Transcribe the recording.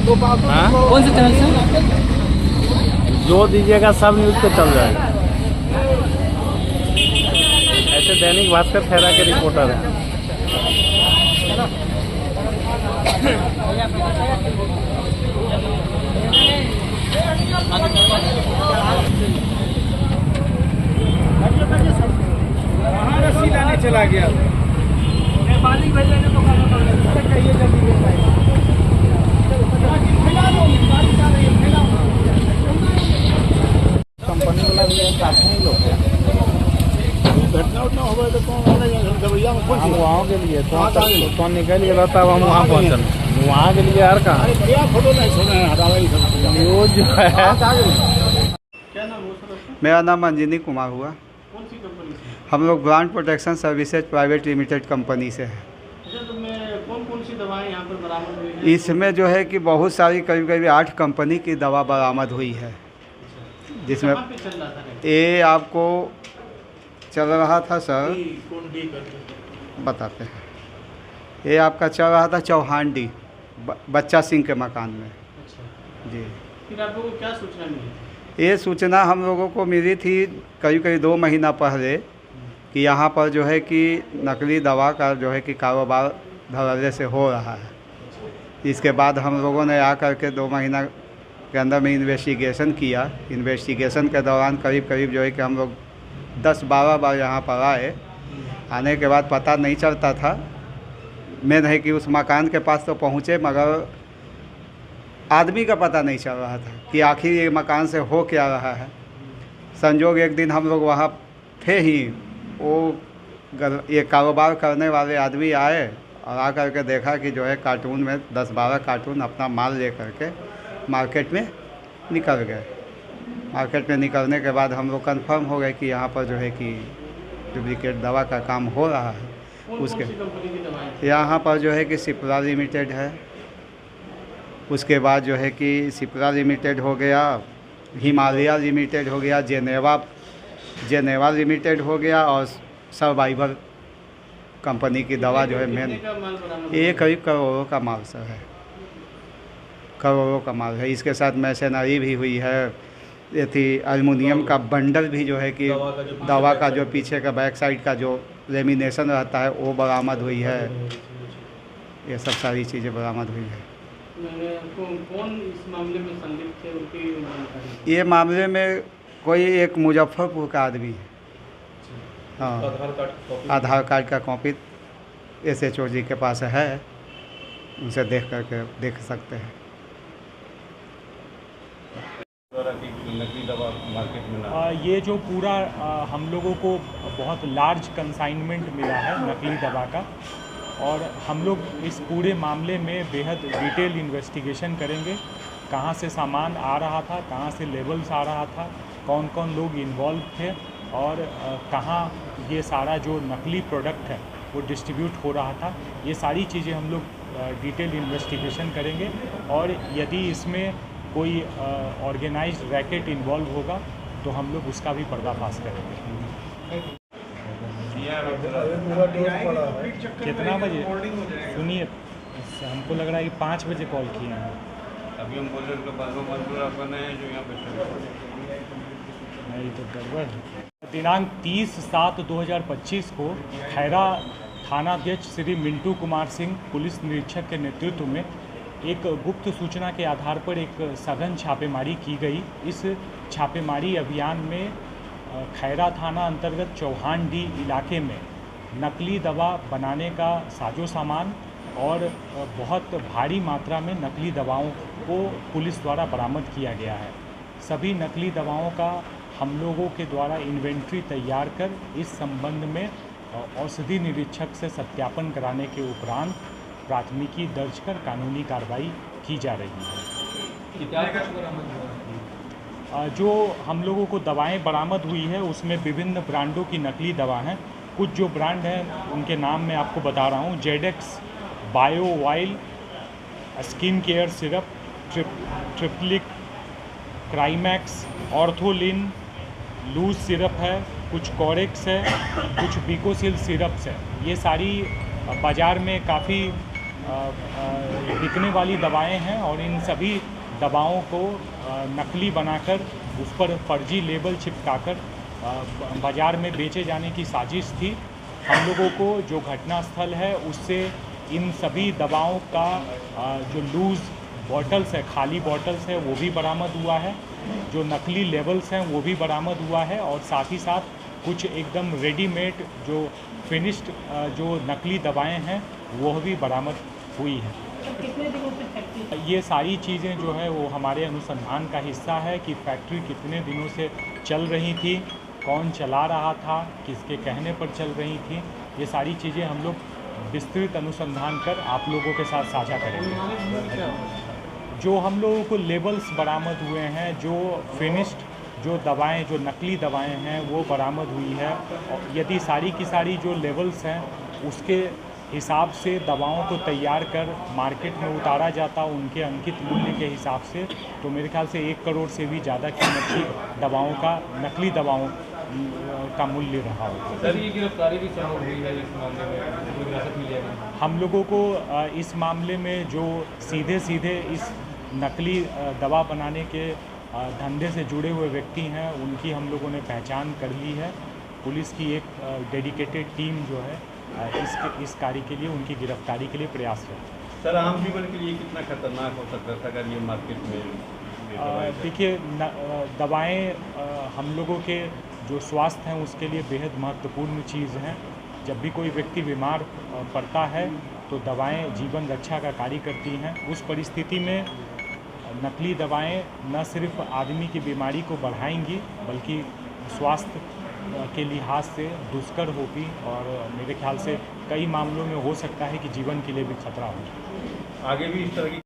हाँ? कौन से चैनल से? जो दीजिएगा सब न्यूज़ पे चल जाएगा। ऐसे दैनिक भास्कर खैरा के रिपोर्टर हैं। चला गया कंपनी वाला भी साथ में ही लोग घटना उठना हो तो कौन हम वहाँ के लिए तो निकल गया तब हम वहाँ पहुँचल। वहाँ के लिए यार कहाँ फोटो नहीं छोड़े हटावा न्यूज़ जो है। क्या नाम हो सर? मेरा नाम अंजनी कुमार हुआ। कौन सी कंपनी से? हम लोग brand protection services private limited company से हैं। अच्छा, तो मैं कौन सी दवाएं यहाँ पर बरामद हुई हैं? इसमें जो है कि बहुत सारी करीब करीब 8 कंपनी की दवा बरामद हुई है, जिसमें कहाँ पे चल रहा था? ये आपको चल रहा था सर, कौन डी करते? बताते हैं। ये आपका चल रहा था चौहान डी बच्चा सिंह के मकान में। अच्छा, जी, फिर आप लोगों को क्या सूचना मिली? ये सूचना हम लोगों को मिली थी करीब करीब 2 महीना पहले कि यहाँ पर जो है कि नकली दवा का जो है कि कारोबार धड़ल्ले से हो रहा है। इसके बाद हम लोगों ने आकर के 2 महीना के अंदर में इन्वेस्टिगेशन किया। इन्वेस्टिगेशन के दौरान करीब करीब जो है कि हम लोग 10-12 बार यहाँ पर आए। आने के बाद पता नहीं चलता था। मेन है कि उस मकान के पास तो पहुँचे, मगर आदमी का पता नहीं चल रहा था कि आखिर ये मकान से हो क्या रहा है। संजोग एक दिन हम लोग वहाँ थे ही, वो ये कारोबार करने वाले आदमी आए और आकर के देखा कि जो है कार्टून में 10-12 कार्टून अपना माल ले करके मार्केट में निकल गए। मार्केट में निकलने के बाद हम लोग कंफर्म हो गए कि यहाँ पर जो है कि डुप्लीकेट दवा का काम हो रहा है। उसके कौन सी कंपनी की दवाएं? यहाँ पर जो है कि सिप्ला लिमिटेड है, उसके बाद जो है कि सिप्ला लिमिटेड हो गया, हिमालय लिमिटेड हो गया, जेनेवा लिमिटेड हो गया, और सर्वाइवर कंपनी की दवा जो है मेन। कितने का माल बरामद ये करीब करोड़ों का माल सर है, करोड़ों का माल है। इसके साथ मशीनरी भी हुई है। ये थी एल्युमिनियम का बंडल भी जो है कि दवा का जो पीछे का बैक साइड का जो लेमिनेशन रहता है वो बरामद हुई है। ये सब सारी चीज़ें बरामद हुई है। कौन इस मामले में संलिप्त थे, उनकी जानकारी? ये मामले में कोई एक मुजफ्फरपुर का आदमी है। हाँ, आधार कार्ड का कॉपी SHO जी के पास है, उनसे देख करके देख सकते हैं। ये जो पूरा हम लोगों को बहुत लार्ज कंसाइनमेंट मिला है नकली दवा का, और हम लोग इस पूरे मामले में बेहद डिटेल इन्वेस्टिगेशन करेंगे। कहाँ से सामान आ रहा था, कहाँ से लेवल्स आ रहा था, कौन कौन लोग इन्वॉल्व थे, और कहाँ ये सारा जो नकली प्रोडक्ट है वो डिस्ट्रीब्यूट हो रहा था। ये सारी चीज़ें हम लोग डिटेल इन्वेस्टिगेशन करेंगे, और यदि इसमें कोई ऑर्गेनाइज्ड रैकेट इन्वॉल्व होगा तो हम लोग उसका भी पर्दाफाश करेंगे। कितना बजे? सुनिए, हमको लग रहा है कि 5 बजे कॉल किए हैं। अभी हम बोल रहे हैं जो यहाँ पे नहीं तो गड़बड़ है। दिनांक 30/7/2025 को खैरा थानाध्यक्ष श्री मिंटू कुमार सिंह पुलिस निरीक्षक के नेतृत्व में एक गुप्त सूचना के आधार पर एक सघन छापेमारी की गई। इस छापेमारी अभियान में खैरा थाना अंतर्गत चौहान डी इलाके में नकली दवा बनाने का साजो सामान और बहुत भारी मात्रा में नकली दवाओं को पुलिस द्वारा बरामद किया गया है। सभी नकली दवाओं का हम लोगों के द्वारा इन्वेंट्री तैयार कर इस संबंध में औषधि निरीक्षक से सत्यापन कराने के उपरांत प्राथमिकी दर्ज कर कानूनी कार्रवाई की जा रही है। जो हम लोगों को दवाएं बरामद हुई है उसमें विभिन्न ब्रांडों की नकली दवा हैं। कुछ जो ब्रांड हैं उनके नाम मैं आपको बता रहा हूँ। Zedex bio oil, skin care syrup, Triplic, Crimax, Ortholin, Looz syrup है, कुछ कॉरेक्स है, कुछ बिकोसिल सिरप्स है। ये सारी बाज़ार में काफ़ी बिकने वाली दवाएं हैं और इन सभी दवाओं को नकली बनाकर उस पर फर्जी लेबल चिपकाकर बाज़ार में बेचे जाने की साजिश थी। हम लोगों को जो घटनास्थल है उससे इन सभी दवाओं का जो लूज़ बॉटल्स है, खाली बॉटल्स है, वो भी बरामद हुआ है। जो नकली लेबल्स हैं वो भी बरामद हुआ है और साथ ही साथ कुछ एकदम रेडीमेड जो फिनिश्ड जो नकली दवाएं हैं वो भी बरामद हुई है। कितने दिनों से फैक्ट्री? ये सारी चीज़ें जो है वो हमारे अनुसंधान का हिस्सा है कि फैक्ट्री कितने दिनों से चल रही थी, कौन चला रहा था, किसके कहने पर चल रही थी। ये सारी चीज़ें हम लोग विस्तृत अनुसंधान कर आप लोगों के साथ साझा करेंगे। जो हम लोगों को लेबल्स बरामद हुए हैं, जो फिनिश्ड जो दवाएं, जो नकली दवाएं हैं वो बरामद हुई है। और यदि सारी की सारी जो लेबल्स हैं उसके हिसाब से दवाओं को तैयार कर मार्केट में उतारा जाता उनके अंकित मूल्य के हिसाब से, तो मेरे ख्याल से 1 करोड़ से भी ज़्यादा कीमत की दवाओं का, नकली दवाओं का मूल्य रहा होगा। सर, ये गिरफ्तारी भी चालू हुई है इस मामले में, कोई हिरासत मिली है? हम लोगों को इस मामले में जो सीधे इस नकली दवा बनाने के धंधे से जुड़े हुए व्यक्ति हैं उनकी हम लोगों ने पहचान कर ली है। पुलिस की एक डेडिकेटेड टीम जो है इस कार्य के लिए, उनकी गिरफ्तारी के लिए प्रयासरत है। सर, आम जीवन के लिए कितना खतरनाक हो सकता था अगर ये मार्केट में? देखिए, दवाएं हम लोगों के जो स्वास्थ्य हैं उसके लिए बेहद महत्वपूर्ण चीज़ हैं। जब भी कोई व्यक्ति बीमार पड़ता है तो दवाएं जीवन रक्षा का कार्य करती हैं। उस परिस्थिति में नकली दवाएं न सिर्फ आदमी की बीमारी को बढ़ाएंगी बल्कि स्वास्थ्य के लिहाज से दुष्कर होगी और मेरे ख्याल से कई मामलों में हो सकता है कि जीवन के लिए भी खतरा हो। आगे भी इस तरह की